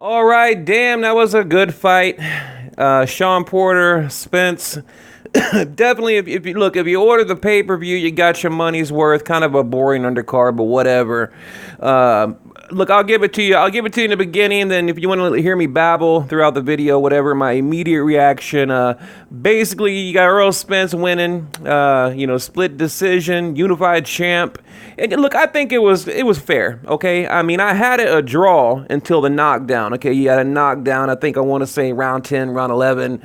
All right, damn, that was a good fight. Shawn Porter, Spence. Definitely, if you order the pay-per-view, you got your money's worth. Kind of a boring undercard, but whatever. Look, I'll give it to you. I'll give it to you in the beginning. Then, if you want to hear me babble throughout the video, whatever, my immediate reaction. Basically, you got Errol Spence winning. Split decision, unified champ. And look, I think it was fair. Okay, I mean, I had it a draw until the knockdown. Okay, you had a knockdown. I think I want to say round 10, round 11.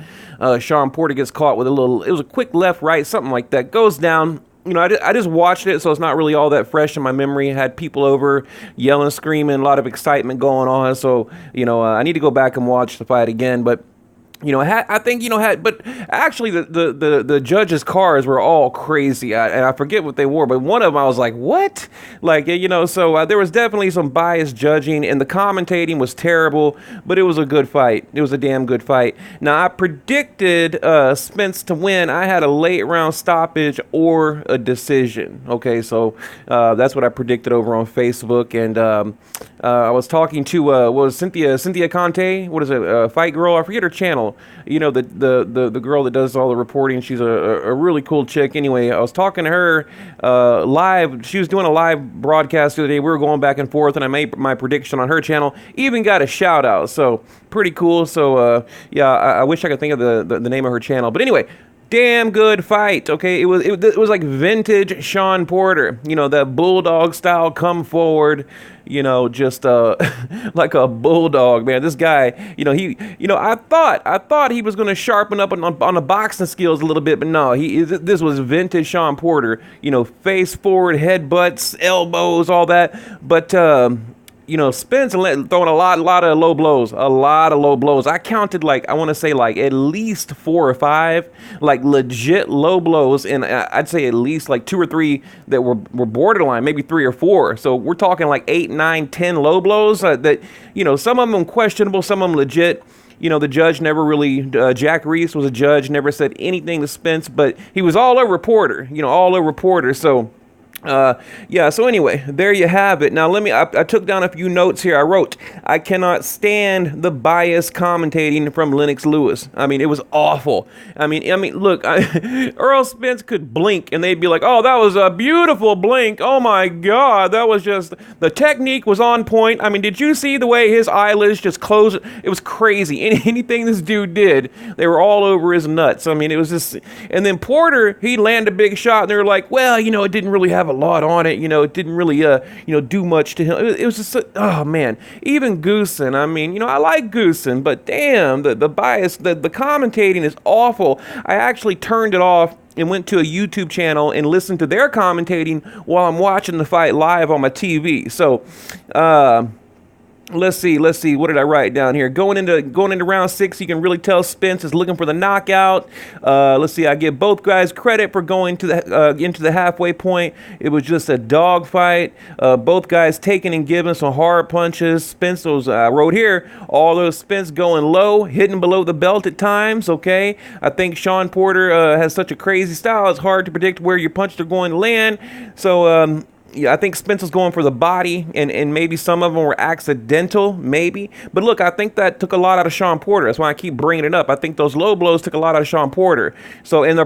Shawn Porter gets caught with it was a quick left, right, something like that. Goes down. I just watched it, so it's not really all that fresh in my memory. I had people over yelling, screaming, a lot of excitement going on. So, I need to go back and watch the fight again. But but actually the judges' cars were all crazy. And I forget what they wore, but one of them I was like, what? So there was definitely some biased judging, and the commentating was terrible, but it was a good fight. It was a damn good fight. Now, I predicted Spence to win. I had a late round stoppage or a decision. Okay, so that's what I predicted over on Facebook, and I was talking to what was Cynthia Conte? What is it? Fight Girl? I forget her channel. The girl that does all the reporting. She's a really cool chick. Anyway, I was talking to her live. She was doing a live broadcast the other day. We were going back and forth, and I made my prediction on her channel. Even got a shout out. So pretty cool. So I wish I could think of the name of her channel. But anyway. Damn good fight, okay? It was like vintage Shawn Porter, that bulldog style, come forward, just like a bulldog, man. This guy, I thought he was gonna sharpen up on the boxing skills a little bit, but no, this was vintage Shawn Porter, face forward, headbutts, elbows, all that, but Spence throwing a lot of low blows, I counted I want to say at least 4 or 5, legit low blows, and I'd say at least 2 or 3 that were borderline, maybe 3 or 4. So we're talking 8, 9, 10 low blows that, some of them questionable, some of them legit. The judge never really, Jack Reese was a judge, never said anything to Spence, but he was all over Porter, so. So anyway, there you have it. Now I took down a few notes here. I wrote, I cannot stand the biased commentating from Lennox Lewis. I mean, it was awful. I mean, look, Errol Spence could blink and they'd be like, oh, that was a beautiful blink. Oh my God, that was the technique was on point. I mean, did you see the way his eyelids just closed? It was crazy. Anything this dude did, they were all over his nuts. I mean, it was just, and then Porter, he landed a big shot and they were like, well, it didn't really have a lot on it, it didn't really do much to him. It was just oh man, even Goosen, I mean, I like Goosen, but damn, the bias, the commentating is awful. I actually turned it off and went to a YouTube channel and listened to their commentating while I'm watching the fight live on my TV. So let's see. What did I write down here? Going into round 6, you can really tell Spence is looking for the knockout. Let's see. I give both guys credit for going to into the halfway point. It was just a dog fight. Both guys taking and giving some hard punches. Spence was wrote here. All those Spence going low, hitting below the belt at times. Okay. I think Shawn Porter has such a crazy style. It's hard to predict where your punches are going to land. So. I think Spence was going for the body, and maybe some of them were accidental, maybe. But look, I think that took a lot out of Shawn Porter. That's why I keep bringing it up. I think those low blows took a lot out of Shawn Porter. So and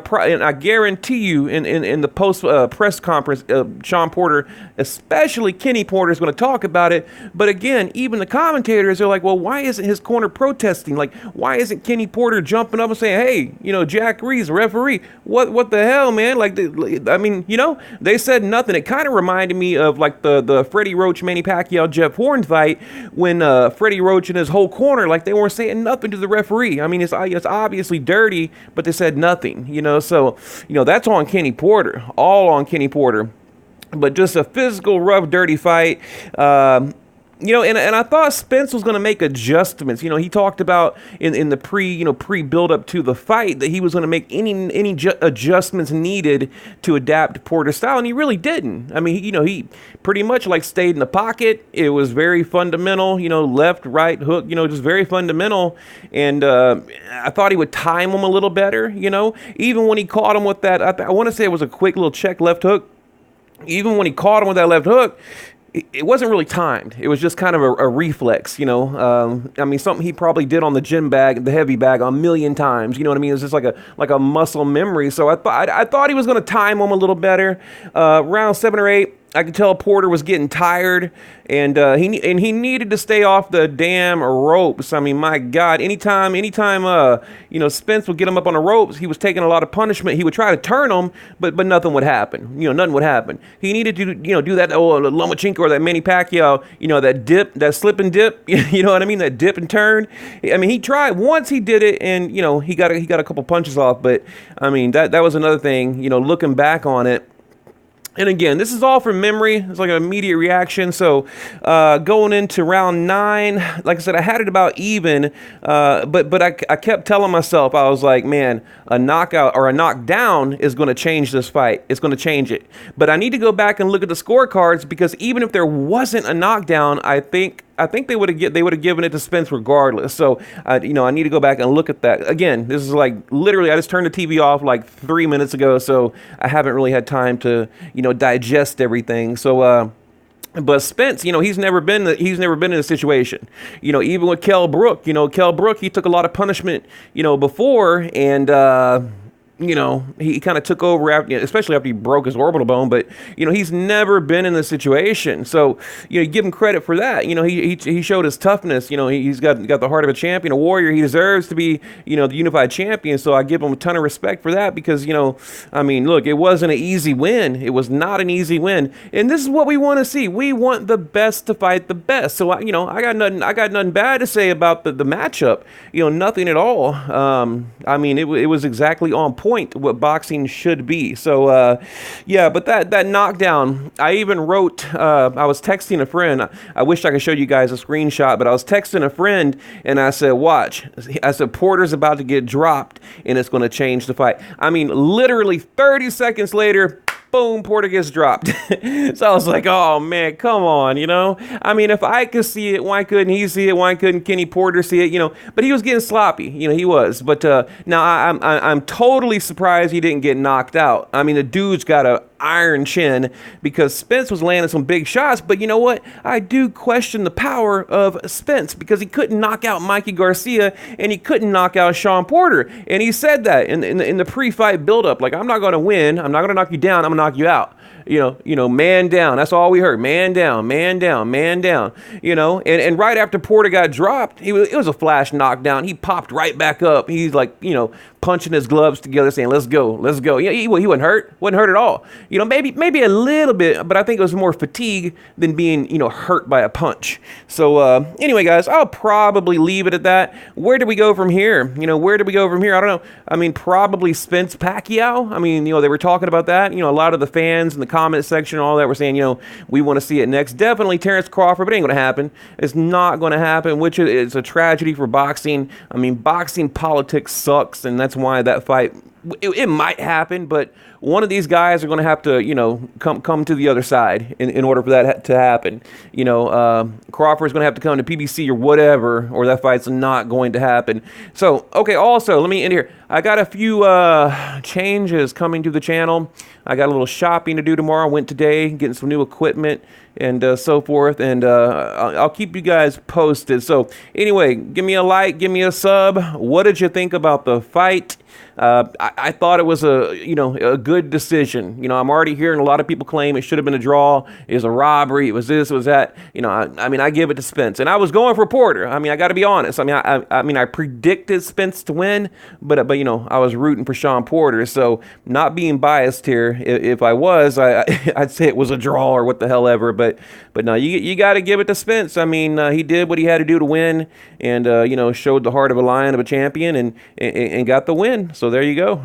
I guarantee you, in the post press conference, Shawn Porter, especially Kenny Porter, is going to talk about it. But again, even the commentators are like, well, why isn't his corner protesting? Why isn't Kenny Porter jumping up and saying, hey, Jack Reese, referee, what the hell, man? They said nothing. It kind of reminded me of the Freddie Roach, Manny Pacquiao, Jeff Horn fight when Freddie Roach and his whole corner, they weren't saying nothing to the referee. I mean, it's obviously dirty, but they said nothing, So, that's on Kenny Porter, all on Kenny Porter. But just a physical, rough, dirty fight. And I thought Spence was going to make adjustments. He talked about in the pre build up to the fight that he was going to make any adjustments needed to adapt Porter's style, and he really didn't. I mean, he pretty much stayed in the pocket. It was very fundamental, left, right, hook, just very fundamental. And I thought he would time him a little better, even when he caught him with that. I want to say it was a quick little check left hook. Even when he caught him with that left hook, it wasn't really timed. It was just kind of a reflex, you know. I mean, something he probably did on the gym bag, the heavy bag, a million times. You know what I mean? It's just like a muscle memory. So I thought he was going to time him a little better. Round 7 or 8. I could tell Porter was getting tired, and he needed to stay off the damn ropes. I mean, my God, anytime, you know, Spence would get him up on the ropes, he was taking a lot of punishment. He would try to turn him, but nothing would happen. You know, nothing would happen. He needed to, you know, do that Lomachenko or that Manny Pacquiao, you know, that dip, that slip and dip. You know what I mean? That dip and turn. I mean, he tried once. He did it, and you know, he got a couple punches off. But I mean, that was another thing. You know, looking back on it. And again, this is all from memory. It's like an immediate reaction. So going into round 9, like I said, I had it about even, but I kept telling myself, I was like, man, a knockout or a knockdown is going to change this fight. It's going to change it. But I need to go back and look at the scorecards, because even if there wasn't a knockdown, I think they would have given it to Spence regardless. So, you know, I need to go back and look at that. Again, this is like literally, I just turned the TV off like 3 minutes ago, so I haven't really had time to, you know, digest everything. So, but Spence, you know, he's never been in a situation. You know, even with Kell Brook, he took a lot of punishment, you know, before, and you know, he kind of took over after, especially after he broke his orbital bone. But you know, he's never been in this situation, so you know, give him credit for that. You know, he showed his toughness. You know, he's got the heart of a champion, a warrior. He deserves to be, you know, the unified champion. So I give him a ton of respect for that, because you know, I mean, look, it wasn't an easy win. It was not an easy win, and this is what we want to see. We want the best to fight the best. So you know, I got nothing bad to say about the matchup. You know, nothing at all. I mean, it was exactly on point what boxing should be. So yeah, but that knockdown, I even wrote, I was texting a friend. I wish I could show you guys a screenshot, but I was texting a friend and I said, watch, I said, Porter's about to get dropped and it's going to change the fight. I mean, literally 30 seconds later, boom, Porter gets dropped. So I was like, oh man, come on, you know? I mean, if I could see it, why couldn't he see it? Why couldn't Kenny Porter see it? You know, but he was getting sloppy, you know, he was. But now I'm totally surprised he didn't get knocked out. I mean, the dude's got a iron chin, because Spence was landing some big shots. But you know what? I do question the power of Spence, because he couldn't knock out Mikey Garcia and he couldn't knock out Shawn Porter. And he said that in the pre-fight buildup, like, I'm not going to win. I'm not going to knock you down. I'm going to knock you out. You know, man down. That's all we heard. Man down, man down, man down. You know, and right after Porter got dropped, it was a flash knockdown. He popped right back up. He's like, you know, punching his gloves together, saying, "Let's go, let's go." Yeah, he wasn't hurt at all. You know, maybe a little bit, but I think it was more fatigue than being, you know, hurt by a punch. So anyway, guys, I'll probably leave it at that. Where do we go from here? You know, where do we go from here? I don't know. I mean, probably Spence Pacquiao. I mean, you know, they were talking about that. You know, a lot of the fans in the comment section and all that were saying, you know, we want to see it next. Definitely Terrence Crawford, but it ain't going to happen. It's not going to happen, which is a tragedy for boxing. I mean, boxing politics sucks, and that's why that fight, it might happen, but one of these guys are going to have to, you know, come to the other side in order for that to happen. You know, Crawford's going to have to come to PBC or whatever, or that fight's not going to happen. So, okay, also, let me end here. I got a few changes coming to the channel. I got a little shopping to do tomorrow. I went today, getting some new equipment and so forth, and I'll keep you guys posted. So anyway, give me a like, give me a sub. What did you think about the fight? I thought it was a good decision. You know, I'm already hearing a lot of people claim it should have been a draw. It was a robbery. It was this, it was that. You know, I mean, I give it to Spence, and I was going for Porter. I mean, I got to be honest. I mean, I predicted Spence to win, but you know, I was rooting for Shawn Porter. So not being biased here, if I was, I'd say it was a draw or what the hell ever. But no, you got to give it to Spence. I mean, he did what he had to do to win, and you know, showed the heart of a lion, of a champion, and got the win. So there you go.